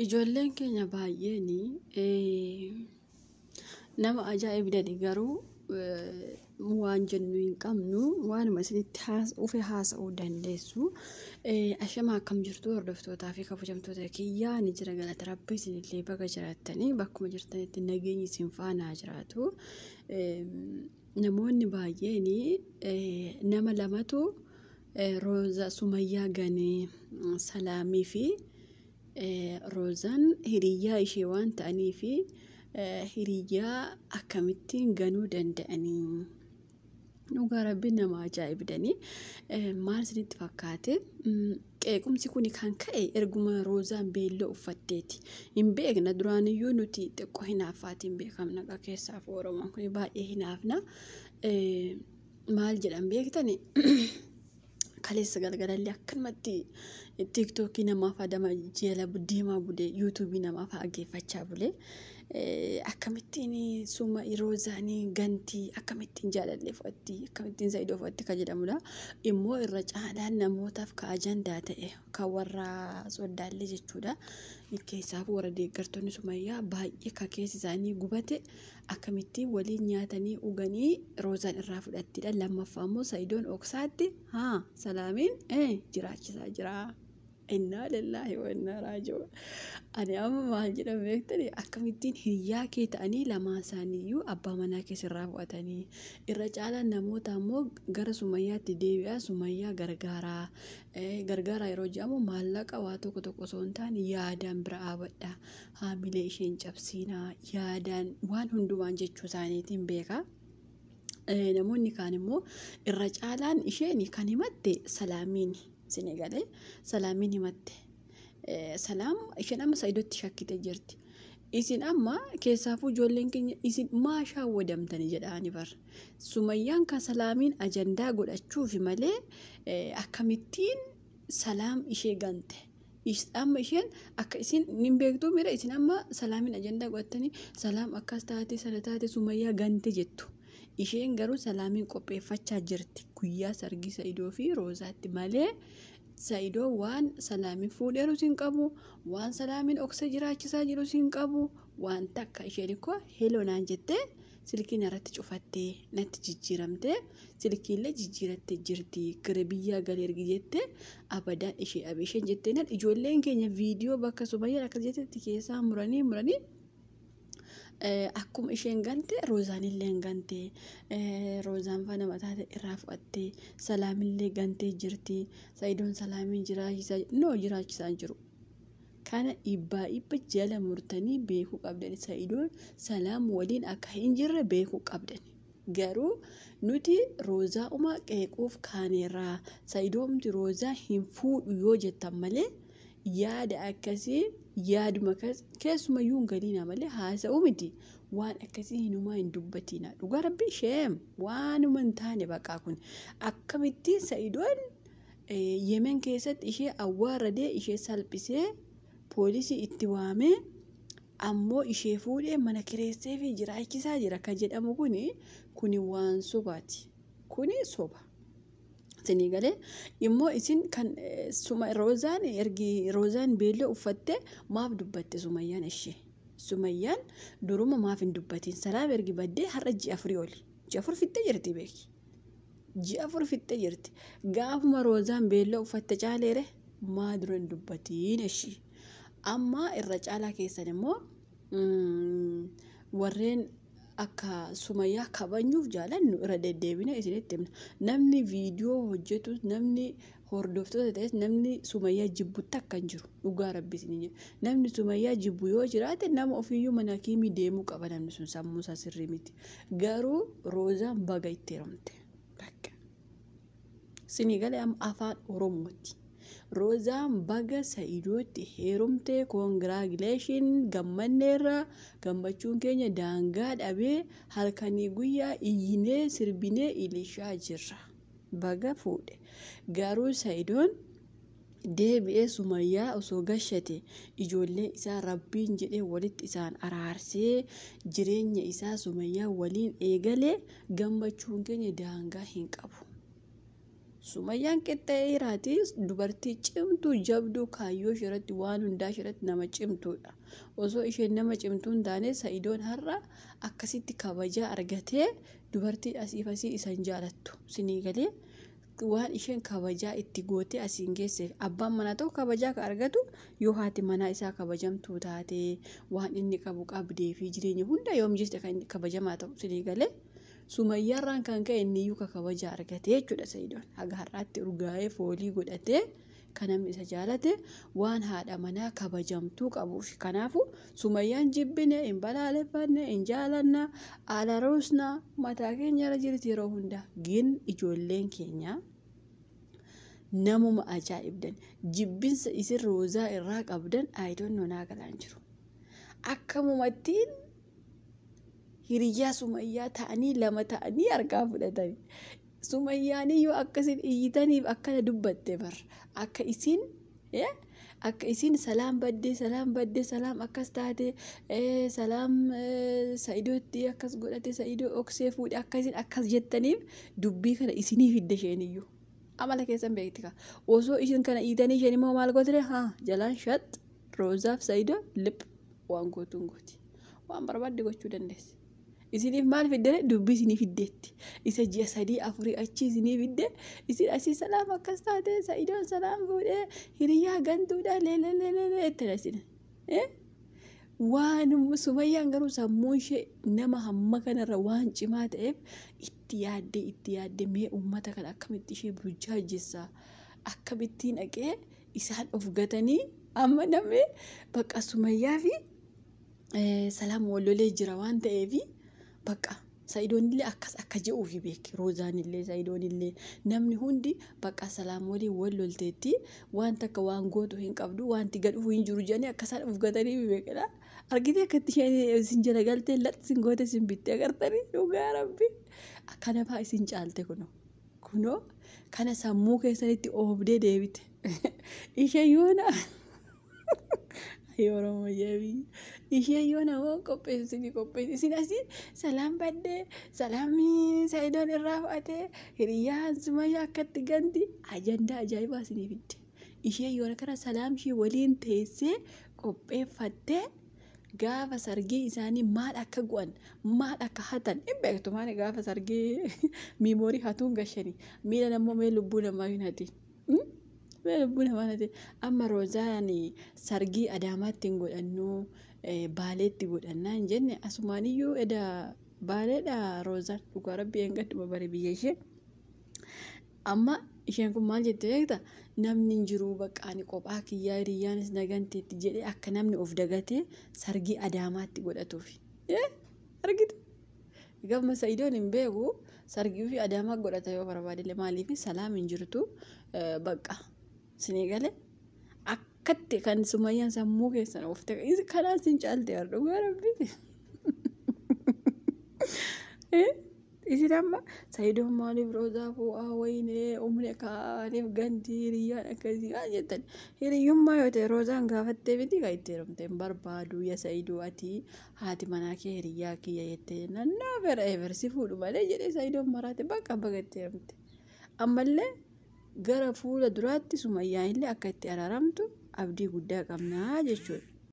Ijoolleen keenya baay'een nama ajaa'ibdani garuu waan jennu hin qabnu waanuma isinitti dhufe haasa'uu dandeessu. Ashama akkam jirtu hordoftootaa fi kabajamtoota kiyyaa ni jira galata rabbii isinillee baga jiraattanii bakkuma jirtanitti nageenyi isin faana jiraatu. Namoonni baay'een nama lamatu Rooza Sumayyaa Ganee Salaamii fi Roozaan hiriyyaa ishee waan ta'anii fi hiriyyaa akkamittiin ganuu danda'anii dhugaa rabbi nama ajaa'ibdanii maal isinitti fakkaate qeequmsi kun kan ka'e erguma Roozaan beelloo uffatteeti hin beekna duraaniyyuu nuti xiqqoo hinaaffaatiin beekamna keessaaf Oromoon kun baay'ee hinaafna maal jedhan beektani kaleessa galgalallee akkanumatti TikTokii namaaf adama jala deemaa bude YouTubii namaaf dhaggeeffachaa bule akkamittiin suma Roozaanii gantii akkamittiin jaalallee fudhatti akkamittiin Saayidoo fudhatti kan jedhamudha immoo irra caalaan namootaaf ka ajandaa ta'e kan warra soddaallee jechuudha keessaaf warra deeggartoonni Sumayyaa baay'ee ka keessi isaanii gubate akkamittiin waliin nyaatanii dhuganii Roozaan irraa fudhattidha lammaffaa immoo Saayidoon dhoksaatti Salaamiin jiraachisaa jira. Inna lillahi wa inna raaji'uun. Ani amma maal jedhamu beektani akkamittiin hiriyaa kee ta'anii lamaan isaaniiyyuu abbaa manaa keessirraa fudhatanii irra caalaan namoota ammoo gara Sumayyaatti deebi'aa Sumayyaa gargaaraa yeroo jedhamu maallaqa waa tokko osoo hin taane yaadaan bira dhaabadha haamilee isheen cabsiinaa yaadaan waan hundumaan jechuu isaaniitiin beeka. Namoonni kaan immoo irra caalaan isheen kan himatte Salaamiini. Senegalee Salaamiin himatte Salaam isheen amma Saayidootti shakkite jirti isin amma keessaafuu ijoolleen keenya isin maashaa wadamtanii jedhaani bar Sumayyaan kan Salaamiin ajandaa godhachuufi malee akkamittiin Salaam ishee gante amma isheen akka isin hin beektuu mira isin amma Salaamiin ajandaa godhatanii Salaam akkas taate sana taate Sumayyaa gante jettu isheen garuu Salaamiin qopheeffachaa jirti guyyaa sargii Saayidoo fi Roozaatti malee Saayidoo waan Salaamiin fuudheeru sin qabu waan Salaamiin oksa jiraachisaa jiru sin qabu waan takka isheen ikkoo heloo naan jettee silkiin irratti cufattee natti jijjiiramtee silkiillee jijjiirattee jirti gara biyyaa galee ergi jettee abadaan isheen jettee nan ijoolleen keenya viidiyoo bakka Sumayyaan akkas jettetti keessaa muranii akkuma isheen gante Roozaanillee gante Roozaan faana mataa irraa fudhattee Salaamillee gantee jirti Saayidoon Salaamiin jiraachisaa jiru kana dhibba jala murtanii beekuu qabdan Saayidoon Salaam waliin akka hin jirre beekuu qabdan garuu nuti Roozaa uma qeequuf kaaneerraa Saayidoomti Roozaa hin fuudhu yoo jettan malee yaada akkasii yaaduma keessumayyuu galiina malee haasa'u miti waan akkasii hinumaa hin dubbatina dhugaa rabbii sheem waanuma hin taane baqaa kun akkamittiin Saayidoon Yemen keessatti ishee awwaaradee ishee salphisee poolisii itti waamee ammoo ishee fuudhee mana kireessee fi jiraachisaa jira kan jedhamu kuni waan sobaati kuni soba. Senegalee immoo isin kan Roozaan ergi Roozaan beelloo uffatte maaf dubbatte Sumayyaan ishee Sumayyaan duruma maaf hin dubbatin Salaam ergi baddee har'a ji'a 4 oli ji'a 4 fixxee jirti beeki ji'a 4 fixxee jirti gaafuma Roozaan beelloo uffatte caaleere maa dura hin dubbatiin ishee amma irra caalaa keessan immoo warreen akka Sumayyaa kabanyuuf jaalannu irra deddeebina isinitti himna namni viidiyoo hojjetu namni hordoftoota ta'es namni Sumayyaa jibbu takka hin jiru dhugaa rabbi isin namni Sumayyaa jibbu yoo jiraate nama ofiiyyuu mana kiimii deemuu qaba namni sun sammuu isaa sirrii miti garuu Roozaan baga itti heerumte bakka Senegalee afaan Oromooti Roozaan baga Saayidootti heerumte koongiraagileeshin gammanneerra gammachuun keenya daangaa dhabee halkanii guyyaa iyyinee sirbinee ilishaa jirra baga fuudhe garuu Saayidoon deebi'ee Sumayyaa osoo gashate ijoollee isaa rabbiin jedhee walitti isaan araarsee jireenya isaa Sumayyaa waliin eegalee gammachuun keenya daangaa hin qabu Sumayyaan qixxee hiraati dubartii cimtuu jabduu kaayyoo ishirratti waan hundaa ishirratti nama cimtuudha. Osoo isheen nama cimtuu hin taane Sa'idoon har'a akkasitti kabajaa argatee dubartii asiif asii isan jaalattu. Sinii galee waan isheen kabajaa itti gootee asiin geesseef abbaan manaa tokko kabajaa ka argatu yoo haati manaa isaa kabajamtuu taate waan inni qabu qabdee fi jireenya hunda yoomjiste kan kabajamaa ta'u. Sinii galee Sumayyaarraan kan ka'e inni ka kabajaa argatee jechuudha. Sa'idoon haga har'aatti urgaa'ee foolii godhatee kan namni isa jaalate waan haadha manaa kabajamtuu qabuuf. Kanaafuu Sumayyaan jibbine hin balaaleffanne hin jaalanna haala roosnaa mataa keenya irra jirti yeroo hundaa. Gin ijoolleen keenya namuma ajaa'ibdan jibbinsa isin roozaa irraa qabdan ayidoon naa galaan jiru. Akkamumattiin hiriyyaa Sumayyaa ta'anii lama ta'anii harkaa fudhatanii. Sumayyaanii yoo akkasiin iyyitaniif akkana dubbatte bar akka isin salaam baddee salaam akkas taate salaam Sa'idootti akkas godhate Sa'idoo oksee fuudhe akkasiin akkas jettaniif dubbii kana isinii fidde isheen amala keessan beekti ka osoo isin kana iyyitanii isheen immoo maal goote jalaan shat Roozaaf Sa'idoo lip waan gootuun gooti waan barbaadde gochuu dandeessi. Isiniif maal fidde dubbii isinii fiddeetti. Isa ji'a 3-4 achi isinii fidde isin asii salaam akkas taate Sa'idoon salaam fuudhee hiriyyaa gantuudha leeleeleelee itti dhasin. Waan Sumayyaan garuu sammuu ishee nama hamma kanarra waan cimaa ta'eef itti yaaddee mee uummata kana akkamitti ishee burjaajessaa akkamittiin dhaqee isaan of gatanii amma namni bakka Sumayyaa fi salaam wallolee jira waan ta'eefi. Bakka Sa'idoonillee akkas akka je'uufi beeki Roozaanillee Sa'idoonillee namni hundi bakka salaam waliin wal lolteetti waan takka waan gootu hin qabdu wanti gadhuuf hin jiru jedhanii akkasaan of gatanii beekadha. Argitee akkatti isheen isin jala galtee isin goote isin bittee agartanii dhugaa rabbi akkana fa'aa isin caalte kunoo kana sammuu keessanitti oobdee deebite ishee yoona Oromoo jeebii ishee yoo nama qopheessin asii salaam baddee salaamii Sa'idoon irraa fudhatee hiriyyaan Sumayyaa akkatti ganti ajandaa ajaa'ibaa isinii fidde. Ishee yoo kana salaam ishee waliin teessee qopheeffattee gaafa sargii isaanii maal akka go'an maal akka hatan hin beektu maali gaafa sargii miimoorii hatuun gashanii miila namoo mee lubbuu namaa hin hatiin. Amma Roozaan sargii Adaamaatti hin godhannu Baaleetti godhannaa hin jenne asumaaniyyuu Baaleedha Roozaan dhugaa rabbii eeggadhuma bare biyya ishee. Amma isheen kun maal jette beekta namni hin jiru baqqaani qophaa kiyyaa hiriyyaanis naganteetti jedhee akka namni of dagatee sargii Adaamaatti godhatuuf. Argite gama Sa'idoon hin beeku sargii fi Adaamaa godhata yoo barbaadille maaliif salaam hin jirtu bakka. Sinii galee akkatti kan Sumayyaan sammuu keessan of ta'e kanaan sin caalte dhugaa rabbi. Isin amma Sa'idoon maaliif Roozaa fuudhaa wayinee umri kaaniif ganti hiriyyaan akkasii jettan hiriyyummaa yoo ta'e Roozaan gaafattee miti kan itti heerumte hin barbaadu ya Sa'idoo ati haati manaa kee hiriyyaa kiyya jettee nannaa fera eversi fuudhu malee jedhee Sa'idoon maraate bakka itti heerumte. Ammallee gara fuula duraatti Sumayyaan illee akka itti araaramtu abdii guddaa qabnaa jechuudha.